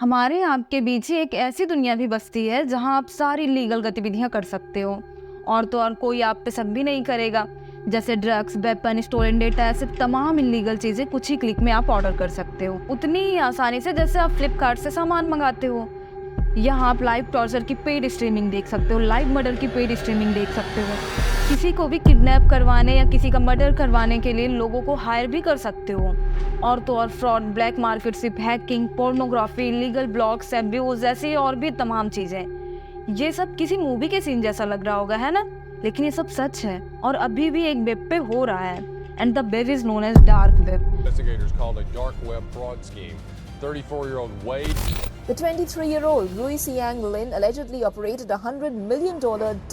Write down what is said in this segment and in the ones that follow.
हमारे आपके बीच ही एक ऐसी दुनिया भी बसती है जहां आप सारी लीगल गतिविधियां कर सकते हो और तो और कोई आप पे शक भी नहीं करेगा। जैसे ड्रग्स, वेपन, स्टोलन डेटा, ऐसे तमाम इलीगल चीजें कुछ ही क्लिक में आप ऑर्डर कर सकते हो, उतनी ही आसानी से जैसे आप फ्लिपकार्ट से सामान मंगाते हो। यहाँ आप लाइव टॉर्चर की पेड स्ट्रीमिंग देख सकते हो, लाइव मर्डर की पेड स्ट्रीमिंग देख सकते हो। किसी को भी किडनैप करवाने या किसी का मर्डर करवाने के लिए लोगों को हायर भी कर सकते हो। और तो और फ्रॉड, ब्लैक मार्केट से hacking, pornography, illegal blogs, abuse, ऐसी और भी तमाम चीजें। ये सब किसी मूवी के सीन जैसा लग रहा होगा, है ना? लेकिन ये सब सच है और अभी भी एक वेब पे हो रहा है। And the web is known as dark web. Investigators called a dark web fraud scheme. 34-year-old Wade. The 23-year-old Rui Siang Lin allegedly operated a $100 million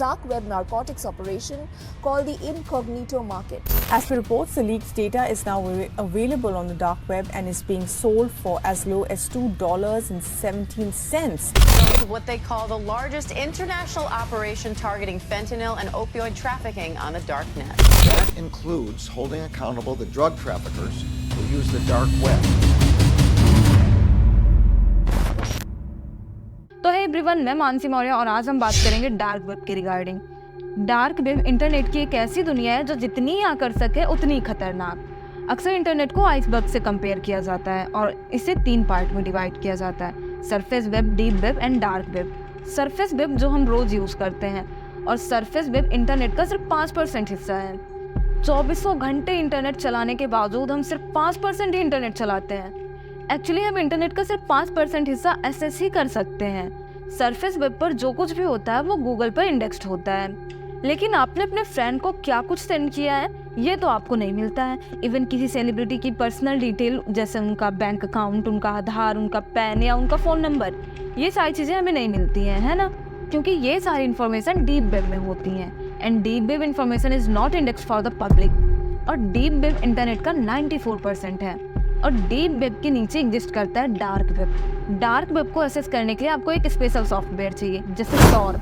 dark web narcotics operation called the Incognito Market. As per reports, the leaked data is now available on the dark web and is being sold for as low as $2.17. What they call the largest international operation targeting fentanyl and opioid trafficking on the dark net. That includes holding accountable the drug traffickers who use the dark web. तो है everyone, मैं मानसी मौर्य और आज हम बात करेंगे dark web के regarding. Dark web internet की एक ऐसी दुनिया है जो जितनी आकर सके उतनी खतरनाक। अक्सर इंटरनेट को आइसबर्ग से कंपेयर किया जाता है और इसे 3 पार्ट में डिवाइड किया जाता है: surface web, deep web and dark web. Surface web जो हम रोज यूज करते हैं, और सरफेस वेब इंटरनेट का सिर्फ 5% हिस्सा है। 2400 घंटे इंटरनेट चलाने के बावजूद हम सिर्फ 5% ही इंटरनेट चलाते हैं। एक्चुअली हम इंटरनेट का सिर्फ 5% हिस्सा एक्सेस ही कर सकते हैं। सरफेस वेब पर जो कुछ भी होता है वो गूगल पर इंडेक्स्ड होता है, लेकिन आपने अपने फ्रेंड को क्या कुछ सेंड किया है ये तो आपको नहीं मिलता है। इवन किसी सेलिब्रिटी की पर्सनल डिटेल जैसे उनका बैंक अकाउंट, उनका आधार, उनका पैन या उनका फ़ोन नंबर, ये सारी चीज़ें हमें नहीं मिलती हैं, है ना? क्योंकि ये सारी इन्फॉर्मेशन डीप वेब में होती हैं and deep web information is not indexed for the public. और डीप वेब इंटरनेट का 94% है और डीप वेब के नीचे एग्जिस्ट करता है डार्क वेब। डार्क वेब को एक्सेस करने के लिए आपको एक स्पेशल सॉफ्टवेयर चाहिए जैसे टॉर,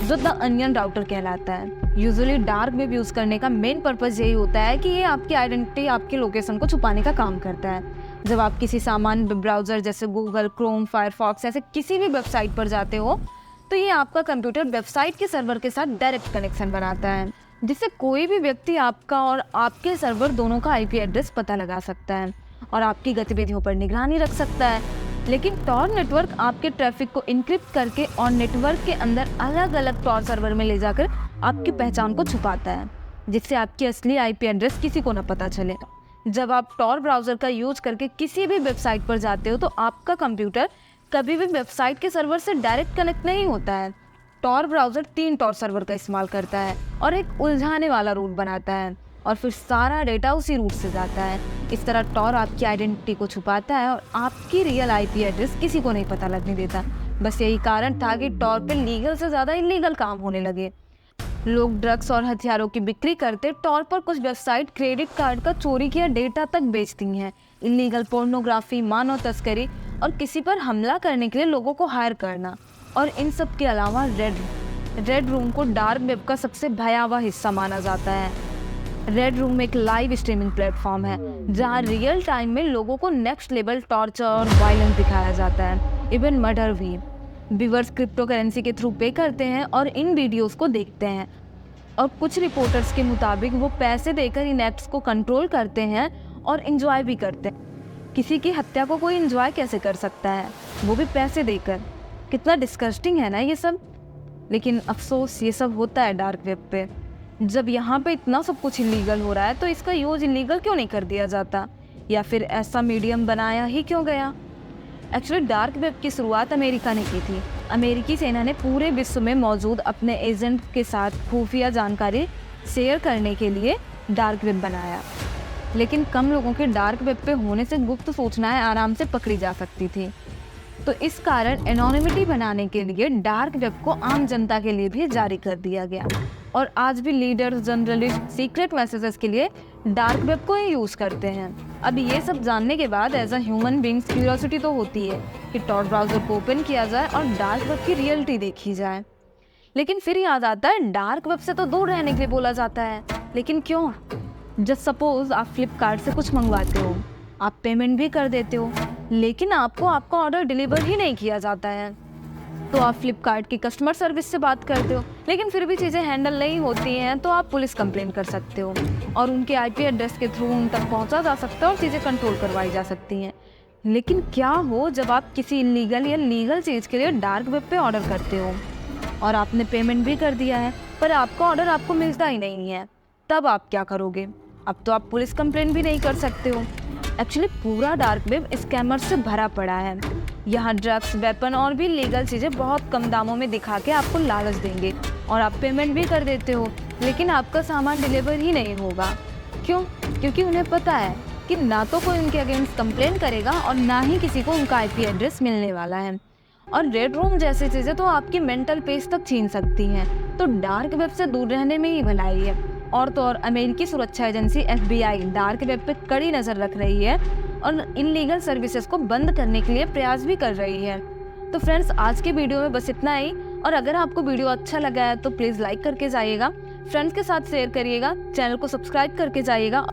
जो द अनियन राउटर कहलाता है। यूजुअली डार्क वेब यूज़ करने का मेन पर्पज़ यही होता है कि ये आपकी आइडेंटिटी, आपकी लोकेशन को छुपाने का काम करता है। जब आप किसी सामान्य ब्राउज़र जैसे गूगल, क्रोम, फायरफॉक्स ऐसे किसी भी वेबसाइट पर जाते हो तो ये आपका कंप्यूटर वेबसाइट के सर्वर के साथ डायरेक्ट कनेक्शन बनाता है, जिससे कोई भी व्यक्ति आपका और आपके सर्वर दोनों का आईपी एड्रेस पता लगा सकता है और आपकी गतिविधियों पर निगरानी रख सकता है। लेकिन टॉर नेटवर्क आपके ट्रैफिक को इनक्रिप्ट करके और नेटवर्क के अंदर अलग अलग टॉर सर्वर में ले जाकर आपकी पहचान को छुपाता है, जिससे आपकी असली आईपी एड्रेस किसी को न पता चले। जब आप टॉर ब्राउज़र का यूज करके किसी भी वेबसाइट पर जाते हो तो आपका कंप्यूटर कभी भी वेबसाइट के सर्वर से डायरेक्ट कनेक्ट नहीं होता है। टॉर ब्राउज़र 3 टॉर सर्वर का इस्तेमाल करता है और एक उलझाने वाला रूट बनाता है और फिर सारा डेटा उसी रूट से जाता है। इस तरह टॉर आपकी आइडेंटिटी को छुपाता है और आपकी रियल आईपी एड्रेस किसी को नहीं पता लगने देता। बस यही कारण था कि टॉर पे लीगल से ज़्यादा इलीगल काम होने लगे। लोग ड्रग्स और हथियारों की बिक्री करते टॉर पर कुछ वेबसाइट क्रेडिट कार्ड का चोरी किया डेटा तक बेचती हैं। इलीगल पोर्नोग्राफी, मानव तस्करी और किसी पर हमला करने के लिए लोगों को हायर करना। और इन सब के अलावा रेड रूम को डार्क वेब का सबसे भयावह हिस्सा माना जाता है। रेड रूम एक लाइव स्ट्रीमिंग प्लेटफॉर्म है जहां रियल टाइम में लोगों को नेक्स्ट लेवल टॉर्चर और वायलेंस दिखाया जाता है, इवन मर्डर भी। व्यूअर्स क्रिप्टो करेंसी के थ्रू पे करते हैं और इन वीडियोस को देखते हैं और कुछ रिपोर्टर्स के मुताबिक वो पैसे देकर इन एक्ट्स को कंट्रोल करते हैं और इंजॉय भी करते हैं। किसी की हत्या को कोई इंजॉय कैसे कर सकता है, वो भी पैसे देकर? कितना डिस्गस्टिंग है ना ये सब। लेकिन अफसोस ये सब होता है डार्क वेब पे। जब यहाँ पे इतना सब कुछ इलीगल हो रहा है तो इसका यूज इलीगल क्यों नहीं कर दिया जाता, या फिर ऐसा मीडियम बनाया ही क्यों गया? एक्चुअली डार्क वेब की शुरुआत अमेरिका ने की थी। अमेरिकी सेना ने पूरे विश्व में मौजूद अपने एजेंट के साथ खुफिया जानकारी शेयर करने के लिए डार्क वेब बनाया। लेकिन कम लोगों के डार्क वेब पे होने से गुप्त सूचनाएं आराम से पकड़ी जा सकती थी, तो इस कारण एनोनिमिटी बनाने के लिए डार्क वेब को आम जनता के लिए भी जारी कर दिया गया। और आज भी लीडर्स, जर्नलिस्ट सीक्रेट मैसेजेस के लिए डार्क वेब को ही यूज़ करते हैं। अब ये सब जानने के बाद as a human beings curiosity तो होती है कि टॉर ब्राउज़र को ओपन किया जाए और डार्क वेब की रियलिटी देखी जाए। लेकिन फिर याद आता है डार्क वेब से तो दूर रहने के लिए बोला जाता है, लेकिन क्यों? जस्ट सपोज आप फ्लिपकार्ट से कुछ मंगवाते हो, आप पेमेंट भी कर देते हो, लेकिन आपको आपका ऑर्डर डिलीवर ही नहीं किया जाता है। तो आप फ्लिपकार्ट की कस्टमर सर्विस से बात करते हो, लेकिन फिर भी चीज़ें हैंडल नहीं होती हैं, तो आप पुलिस कंप्लेन कर सकते हो और उनके आईपी एड्रेस के थ्रू उन तक पहुंचा जा सकता है और चीज़ें कंट्रोल करवाई जा सकती हैं। लेकिन क्या हो जब आप किसी इलीगल या लीगल चीज़ के लिए डार्क वेब पे ऑर्डर करते हो और आपने पेमेंट भी कर दिया है, पर आपका ऑर्डर आपको मिलता ही नहीं है, तब आप क्या करोगे? अब तो आप पुलिस कंप्लेन भी नहीं कर सकते हो। एक्चुअली पूरा डार्क वेब स्कैमर से भरा पड़ा है। यहाँ ड्रग्स, वेपन और भी लीगल चीज़ें बहुत कम दामों में दिखा के आपको लालच देंगे और आप पेमेंट भी कर देते हो, लेकिन आपका सामान डिलीवर ही नहीं होगा। क्यों? क्योंकि उन्हें पता है कि ना तो कोई उनके अगेंस्ट कंप्लेन करेगा और ना ही किसी को उनका आईपी एड्रेस मिलने वाला है। और रेड रूम जैसी चीज़ें तो आपकी मेंटल पीस तक छीन सकती हैं, तो डार्क वेब से दूर रहने में ही भलाई है। और तो और अमेरिकी सुरक्षा एजेंसी FBI डार्क वेब पे कड़ी नज़र रख रही है और इनलीगल सर्विसेज को बंद करने के लिए प्रयास भी कर रही है। तो फ्रेंड्स, आज के वीडियो में बस इतना ही, और अगर आपको वीडियो अच्छा लगा है तो प्लीज़ लाइक करके जाइएगा, फ्रेंड्स के साथ शेयर करिएगा, चैनल को सब्सक्राइब करके जाइएगा।